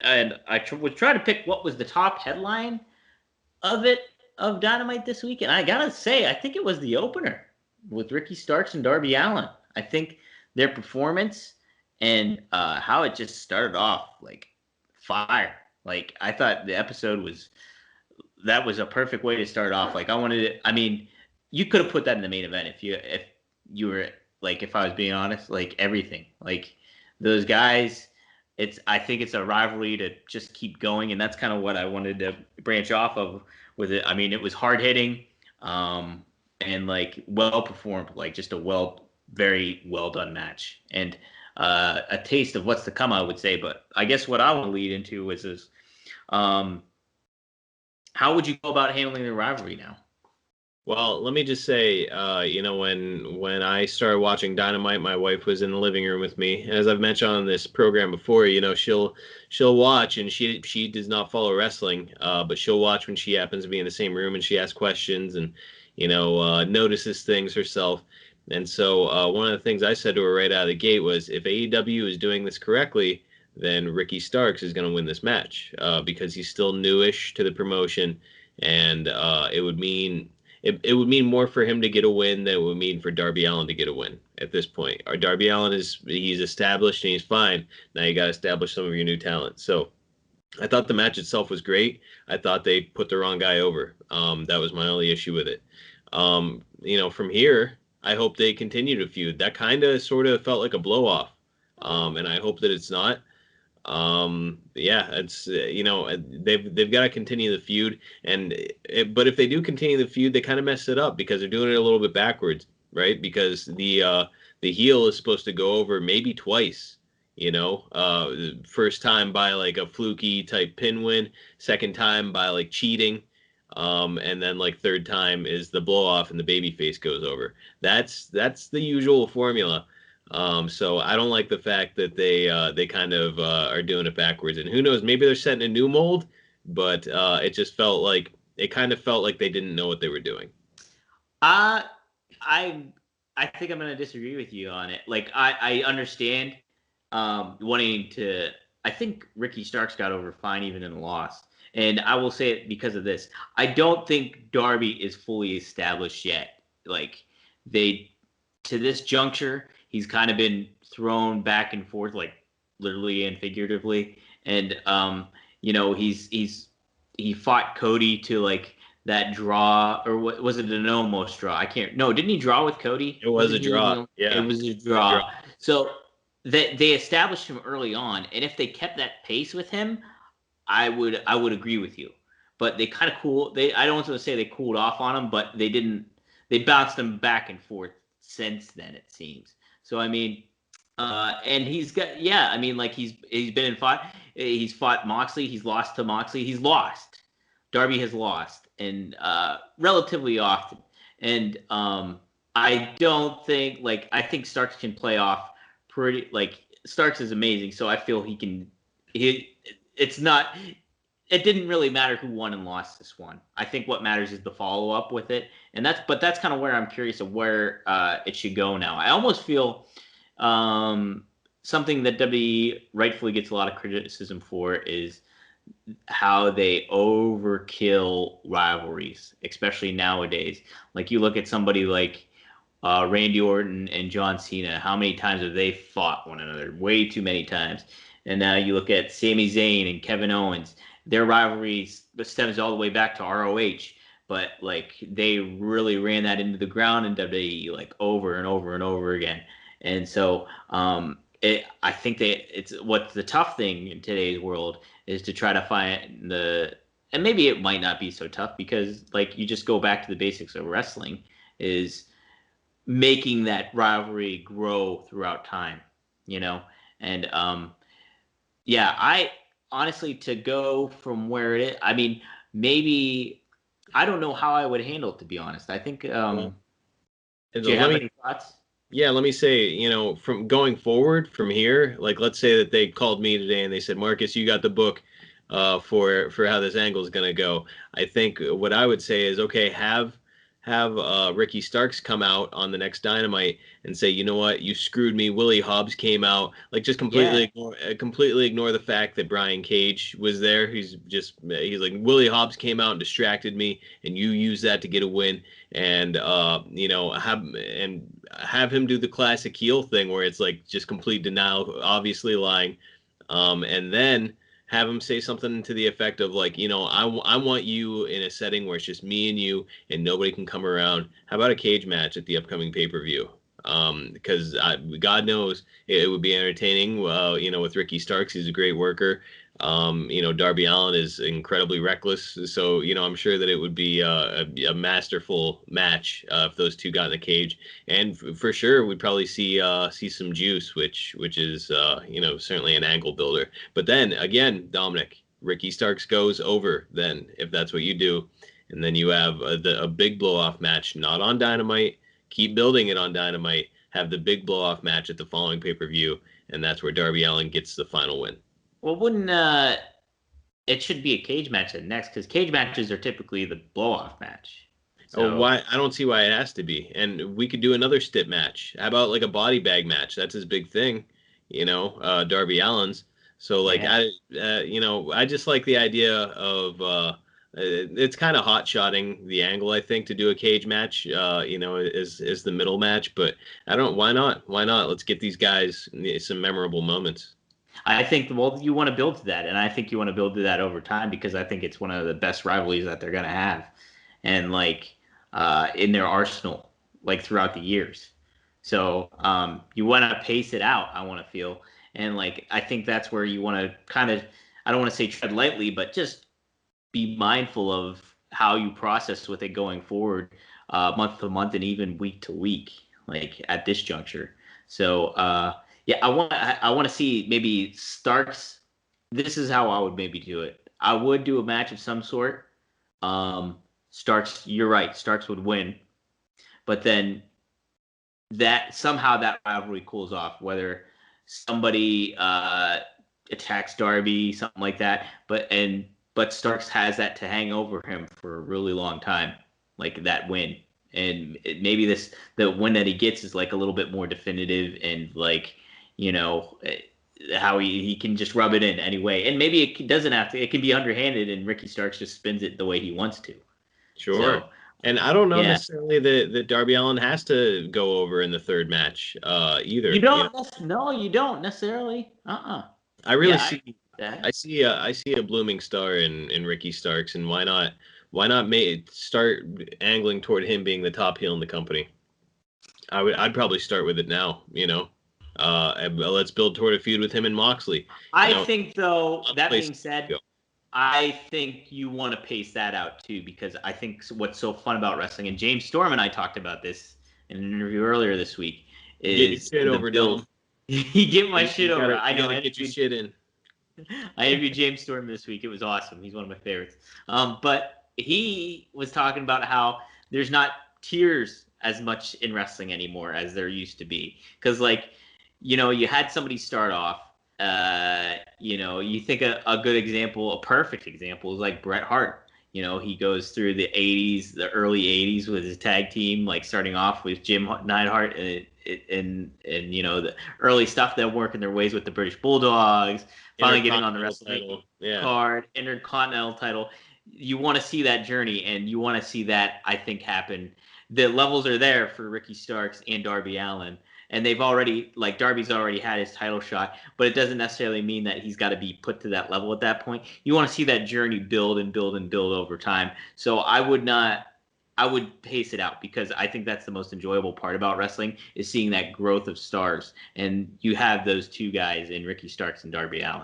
and I was trying to pick what was the top headline of Dynamite this week, and I gotta say, I think it was the opener with Ricky Starks and Darby Allin. I think their performance and how it just started off like fire. Like I thought the episode was that was a perfect way to start off. Like I wanted it. I mean, you could have put that in the main event if you were like if I was being honest, like everything. Like those guys, it's I think it's a rivalry to just keep going, and that's kind of what I wanted to branch off of with it. I mean, it was hard hitting, and like well performed, like just a very well done match, and a taste of what's to come, I would say. But I guess what I want to lead into is um, how would you go about handling the rivalry now? Well, let me just say, when I started watching Dynamite, my wife was in the living room with me. As I've mentioned on this program before, she'll watch, and she does not follow wrestling, but she'll watch when she happens to be in the same room, and she asks questions and notices things herself. And so one of the things I said to her right out of the gate was, if AEW is doing this correctly, then Ricky Starks is going to win this match because he's still newish to the promotion, and it would mean more for him to get a win than it would mean for Darby Allin to get a win at this point. Our Darby Allin he's established and he's fine. Now you got to establish some of your new talent. So I thought the match itself was great. I thought they put the wrong guy over. That was my only issue with it. From here, I hope they continue to feud. That kind of sort of felt like a blow off. And I hope that it's not. It's they've got to continue the feud, but if they do continue the feud, they kind of mess it up because they're doing it a little bit backwards, right? Because the heel is supposed to go over maybe twice, first time by like a fluky type pin win, second time by like cheating, and then like third time is the blow off and the baby face goes over. That's the usual formula. So I don't like the fact that they kind of are doing it backwards. And who knows, maybe they're setting a new mold, but it kind of felt like they didn't know what they were doing. I I think I'm going to disagree with you on it. Like I understand wanting to. I think Ricky Starks got over fine even in the loss. And I will say it because of this. I don't think Darby is fully established yet. Like they to this juncture, he's kind of been thrown back and forth, like literally and figuratively. And he fought Cody to like that draw, or what was it, an almost draw? I can't. No, didn't he draw with Cody? It was a draw. Yeah, it was a draw. So they established him early on, and if they kept that pace with him, I would agree with you. But they kind of I don't want to say they cooled off on him, but they didn't. They bounced him back and forth since then, it seems. So I mean, and he's got I mean, like he's been in fight. He's fought Moxley. He's lost to Moxley. He's lost. Darby has lost, and relatively often. And I don't think I think Starks can play off pretty. Like Starks is amazing, so I feel he can. It's not. It didn't really matter who won and lost this one. I think what matters is the follow up with it, and that's kind of where I'm curious of where it should go now. I almost feel something that WWE rightfully gets a lot of criticism for is how they overkill rivalries, especially nowadays. Like you look at somebody like Randy Orton and John Cena. How many times have they fought one another? Way too many times. And now you look at Sami Zayn and Kevin Owens. Their rivalries stems all the way back to ROH, but like they really ran that into the ground in WWE like over and over and over again. And so I think it's what's the tough thing in today's world is to try to find and maybe it might not be so tough because like you just go back to the basics of wrestling is making that rivalry grow throughout time, and I honestly to go from where it is, I mean, maybe I don't know how I would handle it, to be honest. I think, do you have any thoughts? Yeah, let me say, from going forward from here, like let's say that they called me today and they said, Marcus, you got the book for how this angle is going to go. I think what I would say is, okay, have Ricky Starks come out on the next Dynamite and say, you know what, you screwed me. Willie Hobbs came out, like just completely ignore the fact that Brian Cage was there. He's like, Willie Hobbs came out and distracted me, and you use that to get a win. And have him do the classic heel thing where it's like just complete denial, obviously lying, and then have him say something to the effect of like, I want you in a setting where it's just me and you and nobody can come around. How about a cage match at the upcoming pay-per-view? Because God knows it would be entertaining. With Ricky Starks, he's a great worker. Darby Allin is incredibly reckless, so I'm sure that it would be a masterful match if those two got in the cage, and for sure we'd probably see some juice, which is certainly an angle builder. But then again, Dominic, Ricky Starks goes over then if that's what you do, and then you have a big blow off match, not on Dynamite. Keep building it on Dynamite. Have the big blow off match at the following pay per view, and that's where Darby Allin gets the final win. Well, wouldn't it should be a cage match at next, because cage matches are typically the blow-off match. So why? I don't see why it has to be. And we could do another stip match. How about like a body bag match? That's his big thing, Darby Allin's. So like I just like the idea of it's kind of hot-shotting the angle, I think, to do a cage match, is the middle match. But why not? Why not? Let's get these guys some memorable moments. I think, well, you want to build to that, and I think you want to build to that over time, because I think it's one of the best rivalries that they're going to have, and like in their arsenal, like throughout the years. So you want to pace it out, I want to feel, and like I think that's where you want to kind of, I don't want to say tread lightly, but just be mindful of how you process with it going forward, month to month and even week to week, like at this juncture. So yeah, I want to see maybe Starks. This is how I would maybe do it. I would do a match of some sort. Starks, you're right. Starks would win, but then that rivalry cools off. Whether somebody attacks Darby, something like that, but Starks has that to hang over him for a really long time, like that win. And maybe the win that he gets is like a little bit more definitive, and like, how he can just rub it in anyway. And maybe it doesn't have to, it can be underhanded and Ricky Starks just spins it the way he wants to. Sure. So, and I don't know necessarily that Darby Allin has to go over in the third match either. You don't? No, you don't necessarily. I really I see a blooming star in Ricky Starks, and why not start angling toward him being the top heel in the company? I'd probably start with it now, let's build toward a feud with him and Moxley. I think, though, that being said, I think you want to pace that out too, because I think what's so fun about wrestling, and James Storm and I talked about this in an interview earlier this week, is get over build. You get my shit over. I know. Get your shit in. I interviewed James Storm this week. It was awesome. He's one of my favorites. But he was talking about how there's not tiers as much in wrestling anymore as there used to be. Because, like, you had somebody start off, you think a good example, a perfect example is like Bret Hart. He goes through the 80s, the early 80s with his tag team, like starting off with Jim Neidhart and the early stuff, that working their ways with the British Bulldogs, finally getting on the wrestling card, Intercontinental title. You want to see that journey, and you want to see that, I think, happen. The levels are there for Ricky Starks and Darby Allin. And they've already, like, Darby's already had his title shot, but it doesn't necessarily mean that he's got to be put to that level at that point. You want to see that journey build and build and build over time. So I would pace it out, because I think that's the most enjoyable part about wrestling, is seeing that growth of stars. And you have those two guys in Ricky Starks and Darby Allin.